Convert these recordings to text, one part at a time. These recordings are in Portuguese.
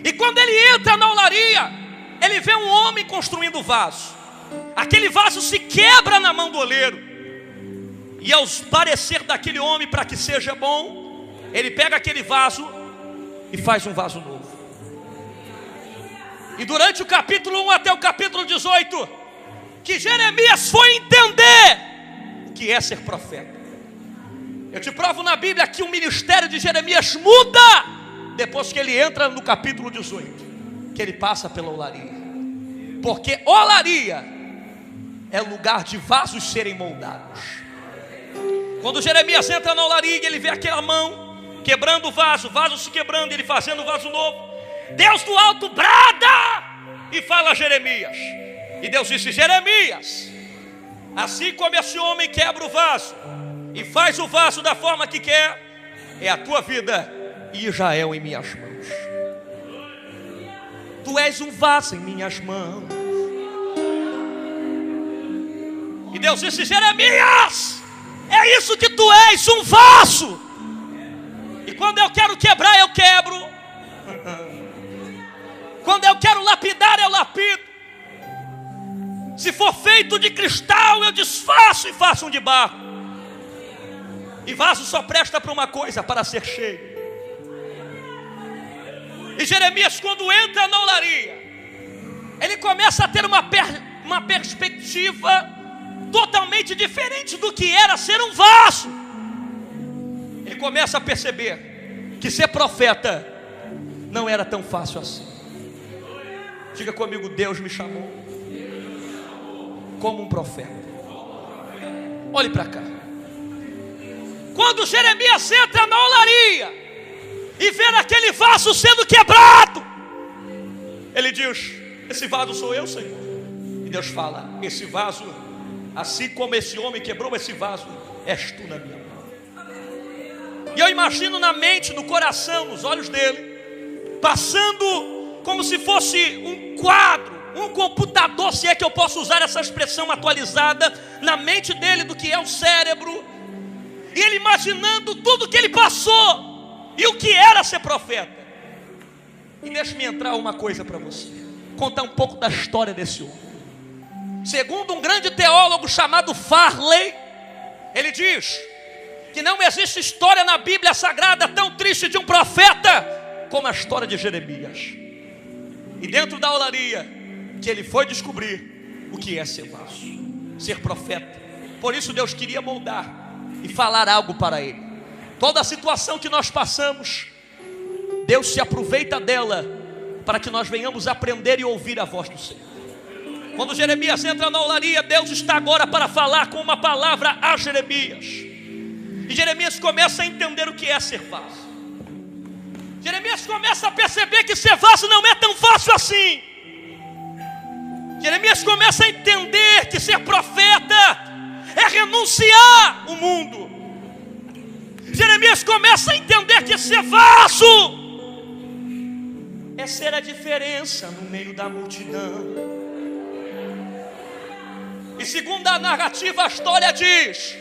E quando ele entra na olaria, ele vê um homem construindo vaso. Aquele vaso se quebra na mão do oleiro. E ao parecer daquele homem, para que seja bom, ele pega aquele vaso e faz um vaso novo. E durante o capítulo 1 até o capítulo 18, que Jeremias foi entender o que é ser profeta. Eu te provo na Bíblia que o ministério de Jeremias muda depois que ele entra no capítulo 18, que ele passa pela olaria. Porque olaria é lugar de vasos serem moldados. Quando Jeremias entra na olaria, ele vê aquela mão quebrando o vaso se quebrando, ele fazendo o vaso novo. Deus do alto brada e fala a Jeremias. E Deus disse: Jeremias, assim como esse homem quebra o vaso e faz o vaso da forma que quer, é a tua vida e Israel em minhas mãos. Tu és um vaso em minhas mãos. E Deus disse: Jeremias, é isso que tu és, um vaso. E quando eu quero quebrar, eu quebro. Quando eu quero lapidar, eu lapido. Se for feito de cristal, eu desfaço e faço um de barro. E vaso só presta para uma coisa, para ser cheio. E Jeremias, quando entra na olaria, ele começa a ter uma perspectiva totalmente diferente do que era ser um vaso. Ele começa a perceber que ser profeta não era tão fácil assim. Diga comigo: Deus me chamou como um profeta. Olhe para cá. Quando Jeremias entra na olaria e vê aquele vaso sendo quebrado, ele diz: esse vaso sou eu, Senhor. E Deus fala: esse vaso, assim como esse homem quebrou esse vaso, és tu na minha mão. E eu imagino na mente, no coração, nos olhos dele, passando como se fosse um quadro, um computador, se é que eu posso usar essa expressão atualizada, na mente dele do que é o cérebro. E ele imaginando tudo que ele passou e o que era ser profeta. E deixe-me entrar uma coisa para você, contar um pouco da história desse homem. Segundo um grande teólogo chamado Farley, ele diz que não existe história na Bíblia Sagrada tão triste de um profeta como a história de Jeremias. E dentro da olaria que ele foi descobrir o que é ser vaso, ser profeta. Por isso Deus queria moldar e falar algo para ele. Toda a situação que nós passamos, Deus se aproveita dela para que nós venhamos aprender e ouvir a voz do Senhor. Quando Jeremias entra na olaria, Deus está agora para falar com uma palavra a Jeremias. E Jeremias começa a entender o que é ser vaso. Jeremias começa a perceber que ser vaso não é tão fácil assim. Jeremias começa a entender que ser profeta é renunciar o mundo. Jeremias começa a entender que ser vaso é ser a diferença no meio da multidão. E segundo a narrativa, a história diz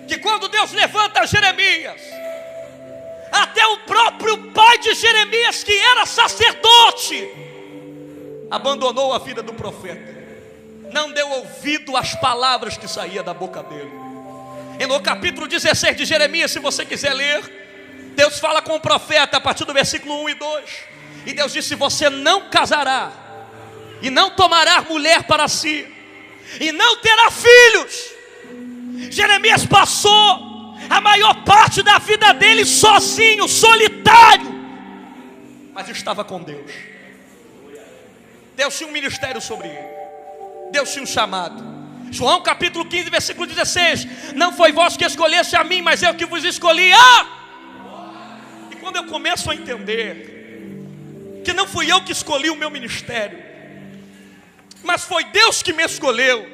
que quando Deus levanta Jeremias, até o próprio pai de Jeremias, que era sacerdote, abandonou a vida do profeta, não deu ouvido às palavras que saíam da boca dele. E no capítulo 16 de Jeremias, se você quiser ler, Deus fala com o profeta a partir do versículo 1 e 2. E Deus disse: você não casará, e não tomará mulher para si, e não terá filhos. Jeremias passou a maior parte da vida dele sozinho, solitário, mas estava com Deus. Deus tinha um ministério sobre ele, Deus tinha um chamado. João capítulo 15, versículo 16: não foi vós que escolheste a mim, mas eu que vos escolhi. E quando eu começo a entender que não fui eu que escolhi o meu ministério, mas foi Deus que me escolheu,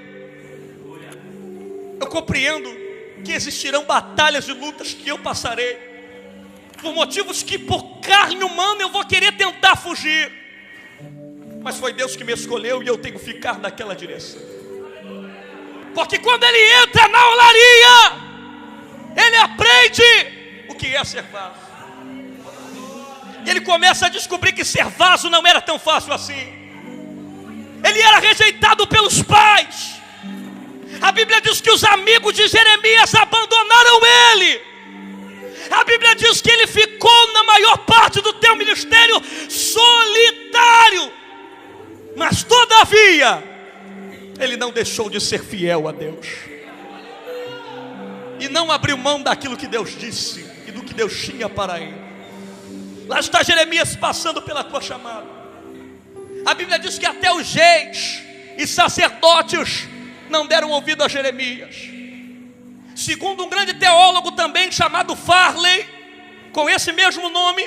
eu compreendo que existirão batalhas e lutas que eu passarei, por motivos que por carne humana eu vou querer tentar fugir, mas foi Deus que me escolheu e eu tenho que ficar naquela direção. Porque quando ele entra na olaria, ele aprende o que é ser vaso. E ele começa a descobrir que ser vaso não era tão fácil assim. Ele era rejeitado pelos pais. A Bíblia diz que os amigos de Jeremias abandonaram ele. A Bíblia diz que ele ficou na maior parte do teu ministério solitário. Mas todavia, ele não deixou de ser fiel a Deus. E não abriu mão daquilo que Deus disse e do que Deus tinha para ele. Lá está Jeremias passando pela tua chamada. A Bíblia diz que até os reis e sacerdotes não deram ouvido a Jeremias. Segundo um grande teólogo também chamado Farley, com esse mesmo nome,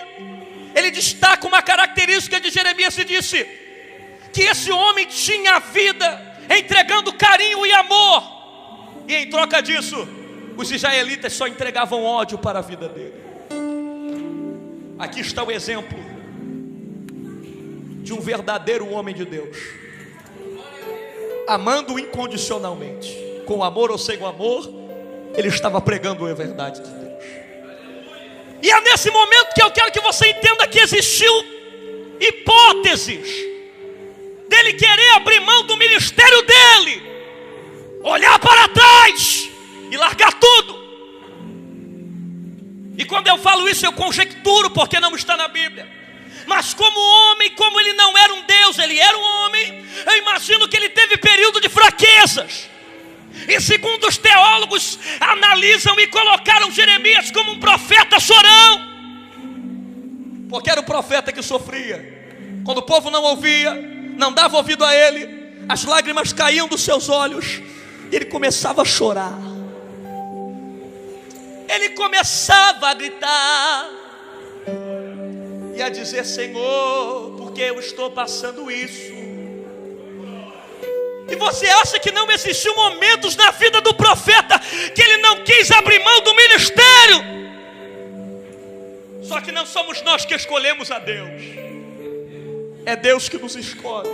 ele destaca uma característica de Jeremias e disse que esse homem tinha a vida entregando carinho e amor, e em troca disso, os israelitas só entregavam ódio para a vida dele. Aqui está o exemplo de um verdadeiro homem de Deus, amando incondicionalmente, com amor ou sem amor. Ele estava pregando a verdade de Deus. E é nesse momento que eu quero que você entenda que existiu hipóteses dele querer abrir mão do ministério dele, olhar para trás e largar tudo. E quando eu falo isso, eu conjecturo, porque não está na Bíblia. Mas como homem, como ele não era um Deus, ele era um homem, eu imagino que ele teve período de fraquezas. E segundo os teólogos, analisam e colocaram Jeremias como um profeta chorão, porque era o profeta que sofria. Quando o povo não ouvia, não dava ouvido a ele, as lágrimas caíam dos seus olhos, e ele começava a chorar. Ele começava a gritar e a dizer: Senhor, por que eu estou passando isso? E você acha que não existiu momentos na vida do profeta que ele não quis abrir mão do ministério? Só que não somos nós que escolhemos a Deus, é Deus que nos escolhe.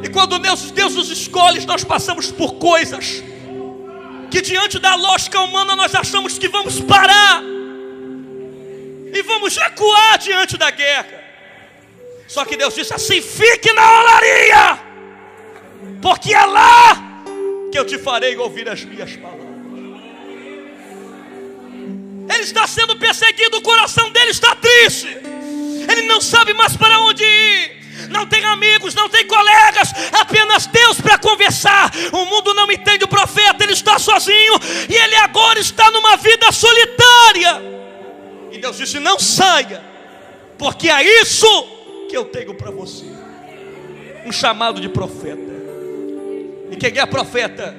E quando Deus nos escolhe, nós passamos por coisas que diante da lógica humana nós achamos que vamos parar e vamos recuar diante da guerra. Só que Deus disse assim: fique na olaria, porque é lá que eu te farei ouvir as minhas palavras. Ele está sendo perseguido, o coração dele está triste, ele não sabe mais para onde ir. Não tem amigos, não tem colegas, apenas Deus para conversar. O mundo não entende o profeta, ele está sozinho e ele agora está numa vida solitária. E Deus disse: não saia, porque é isso que eu tenho para você. Um chamado de profeta. E quem é profeta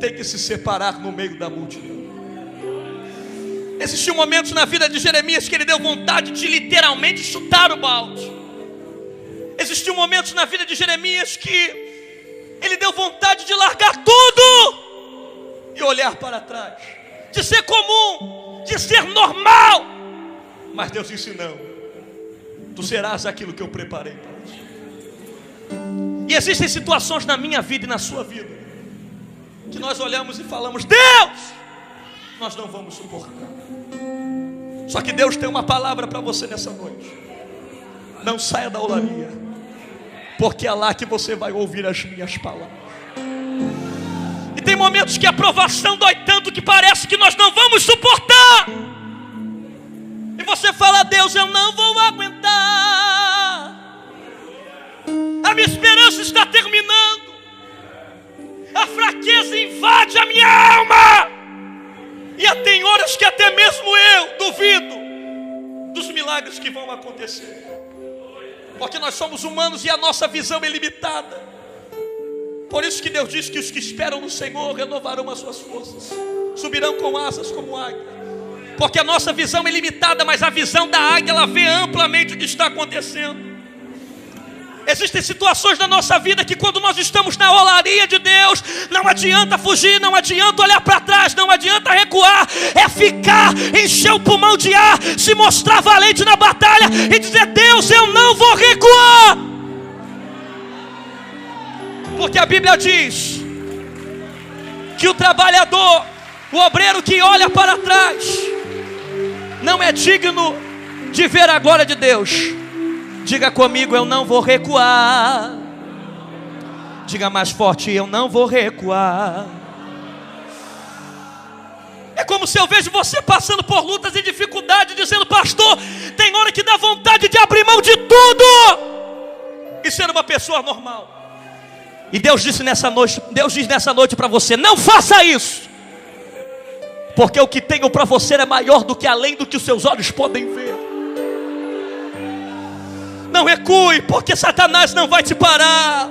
tem que se separar no meio da multidão. Existiam momentos na vida de Jeremias que ele deu vontade de literalmente chutar o balde. Existiam momentos na vida de Jeremias que ele deu vontade de largar tudo e olhar para trás, de ser comum, de ser normal. Mas Deus disse: não, tu serás aquilo que eu preparei para ti. E existem situações na minha vida e na sua vida que nós olhamos e falamos: Deus, nós não vamos suportar. Só que Deus tem uma palavra para você nessa noite: não saia da olaria, porque é lá que você vai ouvir as minhas palavras. E tem momentos que a provação dói tanto que parece que nós não vamos suportar. E você fala: Deus, eu não vou aguentar, a minha esperança está terminando, a fraqueza invade a minha alma. E tem horas que até mesmo eu duvido dos milagres que vão acontecer, porque nós somos humanos e a nossa visão é limitada. Por isso que Deus diz que os que esperam no Senhor renovarão as suas forças, subirão com asas como águia. Porque a nossa visão é limitada, mas a visão da águia, ela vê amplamente o que está acontecendo. Existem situações na nossa vida que quando nós estamos na olaria de Deus, não adianta fugir, não adianta olhar para trás, não adianta recuar, é ficar, encher o pulmão de ar, se mostrar valente na batalha e dizer: Deus, eu não vou recuar. Porque a Bíblia diz que o trabalhador, o obreiro que olha para trás, não é digno de ver a glória de Deus. Diga comigo: eu não vou recuar. Diga mais forte: eu não vou recuar. É como se eu vejo você passando por lutas e dificuldades, dizendo: pastor, tem hora que dá vontade de abrir mão de tudo e ser uma pessoa normal. E Deus diz nessa noite para você: não faça isso, porque o que tenho para você é maior do que além do que os seus olhos podem ver. Não recue, porque Satanás não vai te parar.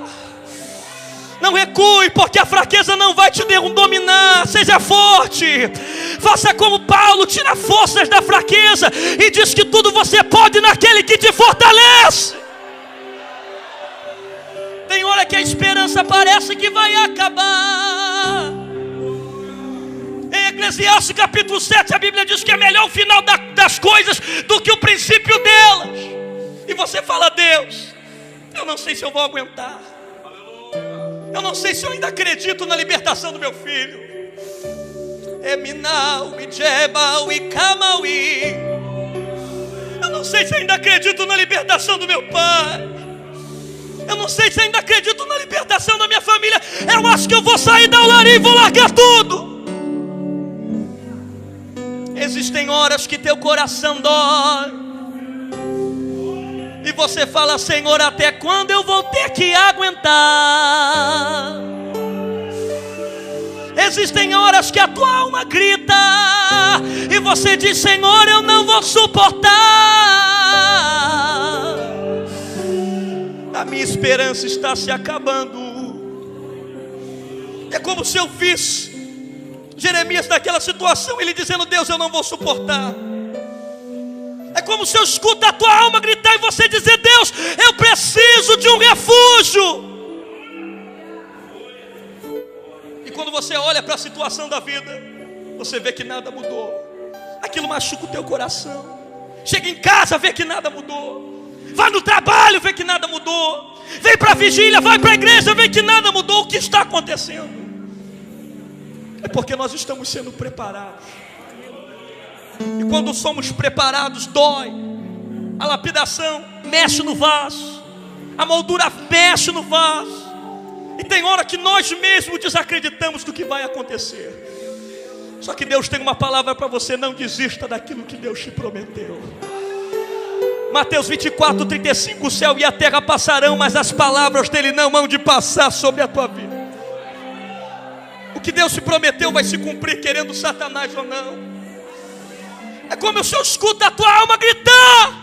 Não recue, porque a fraqueza não vai te dominar. Seja forte. Faça como Paulo, tira forças da fraqueza e diz que tudo você pode naquele que te fortalece. Tem hora que a esperança parece que vai acabar. Em Eclesiastes capítulo 7, a Bíblia diz que é melhor o final das coisas do que o princípio delas. E você fala: Deus, eu não sei se eu vou aguentar. Eu não sei se eu ainda acredito na libertação do meu filho. Eu não sei se ainda acredito na libertação do meu pai. Eu não sei se ainda acredito na libertação da minha família. Eu acho que eu vou sair da olaria e vou largar tudo. Existem horas que teu coração dói e você fala: Senhor, até quando eu vou ter que aguentar? Existem horas que a tua alma grita e você diz: Senhor, eu não vou suportar. A minha esperança está se acabando. É como se eu visse Jeremias naquela situação, ele dizendo: Deus, eu não vou suportar. É como se eu escuto a tua alma gritar e você dizer: Deus, eu preciso de um refúgio. E quando você olha para a situação da vida, você vê que nada mudou. Aquilo machuca o teu coração. Chega em casa, vê que nada mudou. Vai no trabalho, vê que nada mudou. Vem para a vigília, vai para a igreja, vê que nada mudou. O que está acontecendo? É porque nós estamos sendo preparados. E quando somos preparados, dói. A lapidação mexe no vaso, a moldura mexe no vaso. E tem hora que nós mesmos desacreditamos do que vai acontecer. Só que Deus tem uma palavra para você: não desista daquilo que Deus te prometeu. Mateus 24:35: o céu e a terra passarão, mas as palavras dele não hão de passar sobre a tua vida. O que Deus te prometeu vai se cumprir, querendo Satanás ou não. É como se eu escuto a tua alma gritar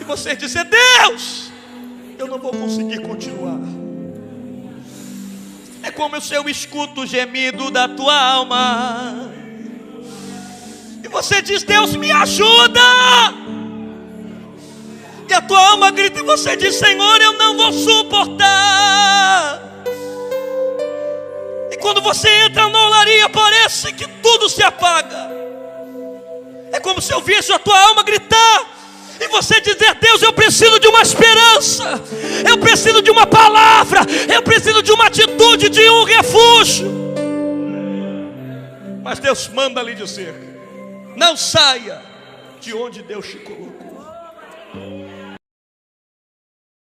e você dizer: Deus, eu não vou conseguir continuar. É como se eu escuto o gemido da tua alma e você diz: Deus, me ajuda. E a tua alma grita e você diz: Senhor, eu não vou suportar. E quando você entra na olaria, parece que tudo se apaga. É como se eu visse a tua alma gritar e você dizer: Deus, eu preciso de uma esperança, eu preciso de uma palavra, eu preciso de uma atitude, de um refúgio. Mas Deus manda lhe dizer: não saia de onde Deus te colocou.